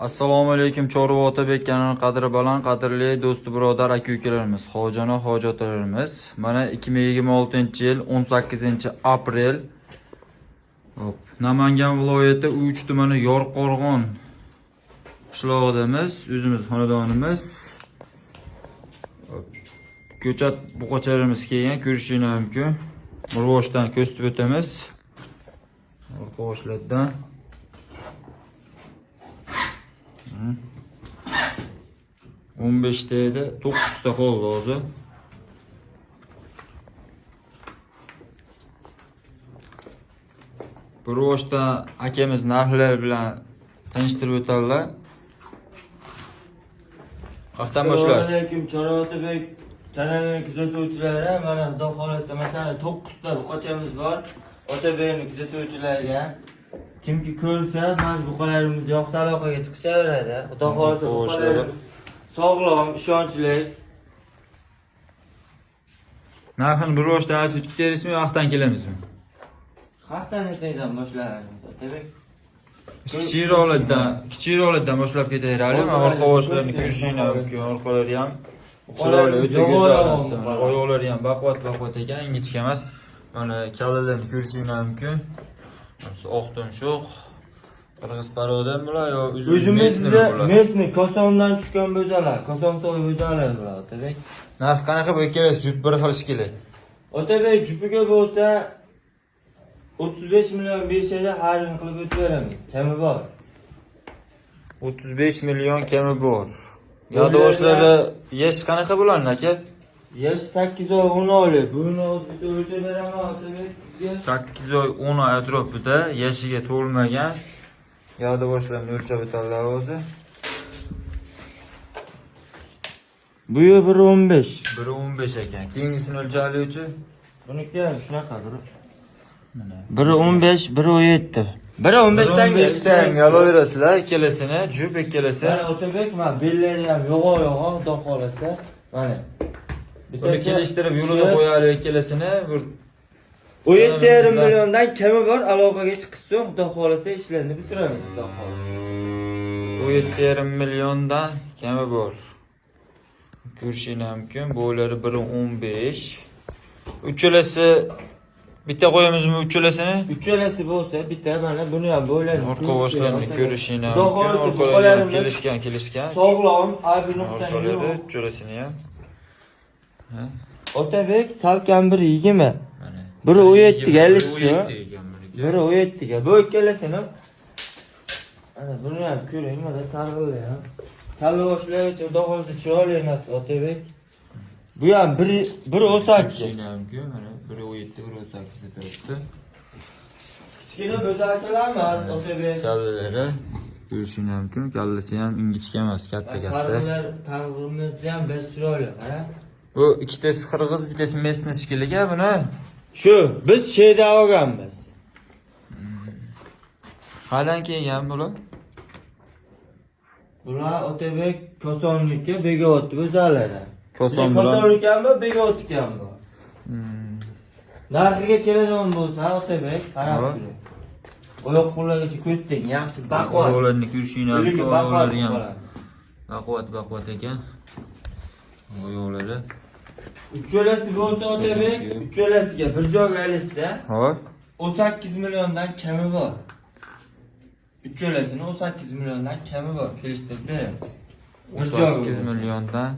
Assalomu alaykum Chorva Otabek kanali qadri baland, qadrli do'sti birodar aka-ukalarimiz, hojona hojotalarimiz. Mana 2026-yil 18-aprel Namangan viloyati Uch tumani Yorqo'rg'on qishlog'idamiz, o'zimiz xonadonimiz. Ko'chat buqachalarimiz kelgan, ko'rishingiz mumkin. Murvoshdan ko'rsatib o'tamiz. Orqa boshlardan 15 ta edi, 9 ta qoldi hozir. Burvoshda akamiz narxlar bilan tanishtirib o'tadilar. Qahtan boshlaymiz. Assalomu alaykum Chorva Otabek kanalining kuzatuvchilari. Mana xudo xolasa masalan 9 ta buqachamiz bor. Otabekning kuzatuvchilariga kimki ko'rsa, mana buqalarimiz yoqsa aloqaga chiqishaveradi. Xudo xolasa buqalarimiz sog'lom, ishonchli. Narxini burvoshda aytib berisizmi, vaqtdan kelamizmi? Haftan esingizdan boshlaymiz Otabek. Kichik holatdan boshlab ketaveraylik. Orqa boshlarni ko'rishingiz mumkin. Orqalari ham chiroyli, o'ta go'zal. Oyoqlari ham baquvvat ekan, ingichka emas. Mana kallalarni ko'rishingiz mumkin. Oq tumshuq, qirg'iz parodan bular yo o'zimizda mesni kosondan tushgan bo'zalar, koson soy bo'zalar bular Otabek. Narx qanaqa bo'lib kelasiz? Jup bir xil ish kerak. Otabek jupiga bo'lsa 35 million berishada xarid qilib o'tveramiz. Kami bor. 35 million kami bor. Yodoshlari yash qanaqa bo'ladi aka? Yash 8 oy 10 oylik. Buni o'zida o'lchab beraman Otabek. 8 oy 10 oy atrofida yashiga to'lmagan yodoshlarini o'lchab o'tadilar o'zi. Bu 1.15. 1.15 ekan. Keyingisini o'lchavchi? Buniki ham shunaqadir. Mana 1.15, 1.17. 1.15 dan yalaverasizlar ikkalasini, jup ikkalasi. Mana Otabek, mana bellari ham yo'g'o, xudo xolasa. Mana. Buni kelishtirib yo'lida qo'yaylik ikkalasini. 17,5 milliondan kami bor, aloqaga chiqishsa, xudo xolasa ishlarni bitiramiz, xudo xolasa. 17,5 milliondan kami bor. Ko'rishingiz mumkin. Bo'ylari 1.15. Uchalasi bitta qo'yamizmi uchalasini? Uchalasi bo'lsa bitta, mana buni ham bo'ylari. Orqa boshlarni ko'rishingiz mumkin. Orqalari kelishgan. Sog'lom, aybi nuqtasi yo'q. Uchalasini ham. Otabek salkam 1.20. Mana 1.17 ga ilishdi. 1.17 ga. Bu ikkalasini ana buni ham ko'ring, mana targ'illar ham. Kalla boshlar xudo xolasa chiroyli emas Otabek. Bu ham 1.18. Mana 1.17, 1.18 da turibdi. Kichkina bo'zachalar emas Otabek. Kallalari ko'rishingiz mumkin. Kallasi ham ingichka emas, katta. Targ'ilimiz ham bes chiroyli, qara. Bu ikkitasi qirg'iz, bittasi mesni shikiliga buni. Shu, biz sheyda olganmiz. Qaydan kelgan bular? Bular Otabek Kosonlikka begovotdi o'zalari. Kosonlik ham bor, begovotdi ham bor. Narxiga keladigan bo'lsa Otabek qarab turing. Oyoq qo'llarigacha ko'z teng, yaxshi baquvvat. Oyoqlarini ko'rishingiz mumkin. Oyoqlari ham baquvvat ekan. Oyoqlari. Uchalasi bo'lsa Otabek, uchalasiga bir joyga ilishsa, hop, 18 milliondan kami bor. Uchalasini 18 milliondan kami bor, kelishtirib beramiz. 18 milliondan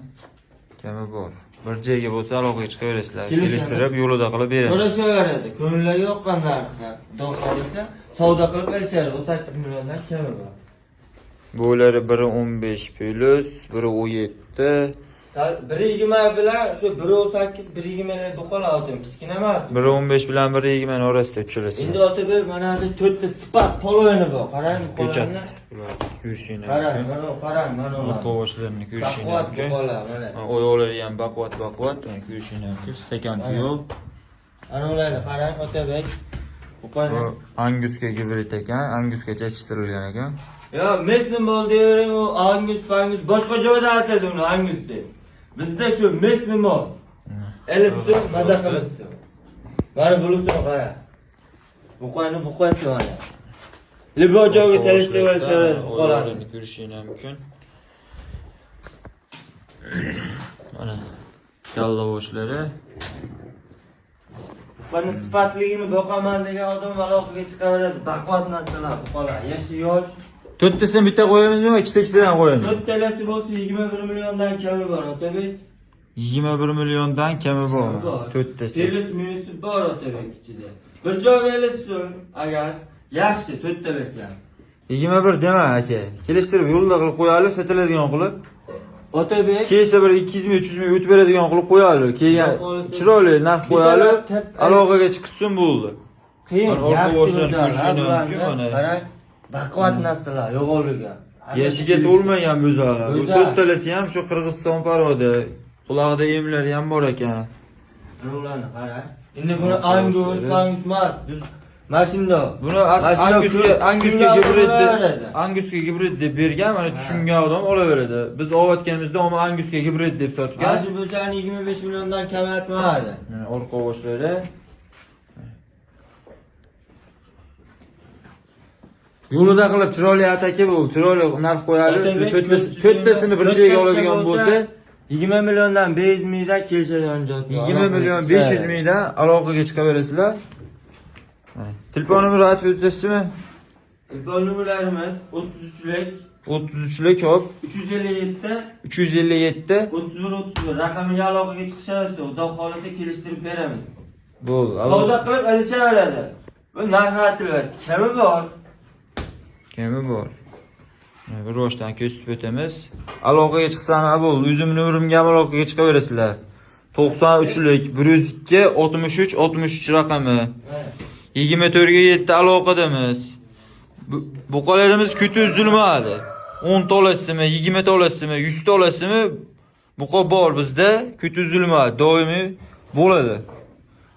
kami bor. Bir joyga bo'lsa aloqaga chiqaverasizlar. Kelishtirib yo'lida qilib beramiz. Ko'rishaveradi. Ko'ngillarga yoqqan narxda do'konda savdo qilib berishadi. 18 milliondan kami bor. Bo'ylari 1.15 plus 1.17. 1.20 bilan shu 1.18, 1.20 bo'qoladi, kichkina emas. 1.15 bilan 1.20 orasida uchalasi. Endi Otabek mana bu 4 ta sifat poloni bor. Qarang ko'chat. Ko'rishingiz mumkin. Qarang, mana ular. Qo'shlarini ko'rishingiz mumkin. Mana oyoqlari ham baquvvat, ko'rishingiz mumkin. Stakan yo'q. Ana ularni qarang Otabek. Bu Anguska gibrid ekan, Anguskacha yetishtirilgan ekan. Yo, mesni bo'ldi deyvering, u Angus, boshqa joyda aytadi uni Angus deb. Bizda shu mesni bor. Elisi maza qilsin. Mana bulusini qara. Bu qo'yni bu qo'ysin mana. Libo joyga selishtirib olishadi. Qo'llarini ko'rishing mumkin. Mana kalla boshlari. Buni sifatligini boqaman degan odam aloqaga chiqaveradi. Baquvvat narsalar qolar. Yashi yosh. To'rttasini bitta qo'yamizmi, ikkitadan qo'yamiz? To'rtalasi bo'lsa 21 milliondan kami bor, Otabek. 21 milliondan kami bor. To'rttasi. Plus minusi bor Otabek ichida. Bir joyga elishsin agar yaxshi to'rtalasi ham. 21 dema aka. Kelishtirib yo'lda qilib qo'yaylik, sotiladigan qilib. Otabek Kelsa bir 200 ming, 300 ming o'tib beradigan qilib qo'yaylik. Keyin chiroyli narx qo'yaylik. Aloqaga chiqsin bo'ldi. qiyin, yaxshi boshlanib ko'rishini mumkin mana. Qarang, baquvvat narsalar yo'g'oliga. Yashiga to'lmagan bo'zalar. Bu to'rtalasi ham shu Qirg'iziston paroda. Qulog'ida emlari ham bor ekan. Ularni qarang. Endi buni Angus emas. Biz mashinda. Buni Angusga gibrid deb bergan, mana tushungan odam olaveradi. Biz olayotganimizda uni Angusga gibrid deb sotgan. Mana shu bo'zani 25 milliondan kam etmadi. Mana orqa boshlari. Yo'lida qilib chiroyli ataka bu, chiroyli narx qo'yadi. To'rttasini bir joyga oladigan bo'lsa, 20 milliondan 500 mingdan kelishadigan joy. 20 million 500 mingdan aloqaga chiqaverasizlar. Telefon nomeri aytib o'tasizmi? Telefon nomerlarimiz 33lik 33lik hop 357 357 31 raqamiga aloqaga chiqishasiz. Xudo xolasa kelishtirib beramiz. bo'ldi. Savdo qilib olishaveradi. Bu narx aytilyapti. Kami bor? Kami bor. Bir ro'shdan ko'rsatib o'tamiz. Aloqaga chiqsani bo'ldi. O'zim nomerimga aloqaga chiqaverasizlar. 93lik 102 63 63 raqami. 24 ga 7 aloqadamiz. Bu qolarimiz kötü üzülmadi. 10 tolasimi, 20 tolasimi, 100 tolasimi bu bor bizda kötü üzülmadi. Doimiy bo'ladi.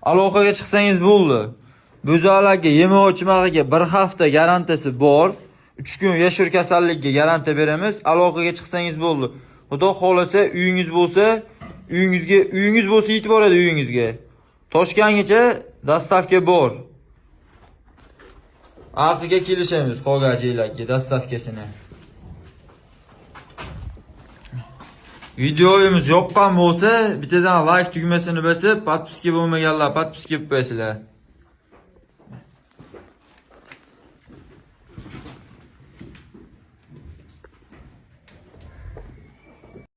Aloqaga chiqsangiz bo'ldi. Bo'zalarga yema-ochmag'iga 1 hafta garantiyasi bor. 3 kun yashir kasallikka garantiya beramiz. Aloqaga chiqsangiz bo'ldi. Xudo xolasa uyingiz bo'lsa, uyingiz bo'lsa yetib boradi uyingizga. Toshkentgacha dastavka bor. Aqiga kelishamiz qog'ajilarga dastavkasini. Videomiz yoqqan bo'lsa, bittadan like tugmasini bosib, podpiska bo'lmaganlar podpiska bo'lib qo'yasizlar.